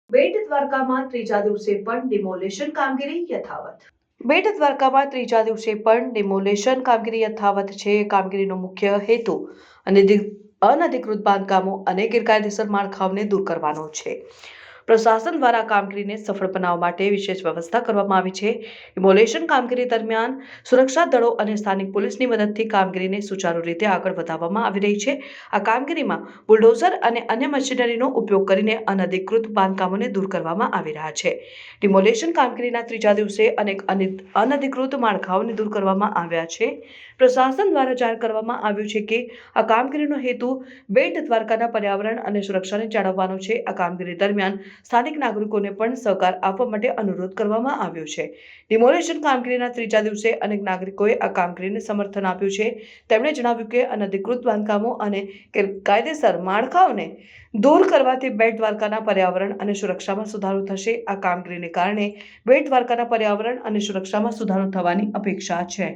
બેટ દ્વારકામાં ત્રીજા દિવસે પણ ડિમોલેશન કામગીરી યથાવત. બેટ દ્વારકામાં ત્રીજા દિવસે પણ ડિમોલેશન કામગીરી યથાવત છે. કામગીરીનો મુખ્ય હેતુ અનધિકૃત બાંધકામો અને ગેરકાયદેસર માળખાઓને દૂર કરવાનો છે. પ્રશાસન દ્વારા કામગીરીને સફળ બનાવવા માટે વિશેષ વ્યવસ્થા કરવામાં આવી છે. ડિમોલેશન કામગીરી દરમિયાન સુરક્ષા દળો અને સ્થાનિક પોલીસની મદદથી કામગીરીને સુચારુ રીતે આગળ વધારવામાં આવી રહી છે. આ કામગીરીમાં બુલડોઝર અને અન્ય મશીનરીનો ઉપયોગ કરીને અનધિકૃત બાંધકામોને દૂર કરવામાં આવી રહ્યા છે. ડિમોલેશન કામગીરીના ત્રીજા દિવસે અનેક અનધિકૃત માળખાઓને દૂર કરવામાં આવ્યા છે. પ્રશાસન દ્વારા જાહેર કરવામાં આવ્યું છે કે આ કામગીરીનો હેતુ બેટ દ્વારકાના પર્યાવરણ અને સુરક્ષાને જાળવવાનો છે. આ કામગીરી દરમિયાન સ્થાનિક નાગરિકોને પણ સહકાર આપવા માટે અનુરોધ કરવામાં આવ્યો છે. ડિમોલેશન કામગીરીના ત્રીજા દિવસે અનેક નાગરિકોએ આ કામગીરીને સમર્થન આપ્યું છે. તેમણે જણાવ્યું કે અનધિકૃત બાંધકામો અને ગેરકાયદેસર માળખાઓને દૂર કરવાથી બેટ દ્વારકાના પર્યાવરણ અને સુરક્ષામાં સુધારો થશે. આ કામગીરીને કારણે બેટ દ્વારકાના પર્યાવરણ અને સુરક્ષામાં સુધારો થવાની અપેક્ષા છે.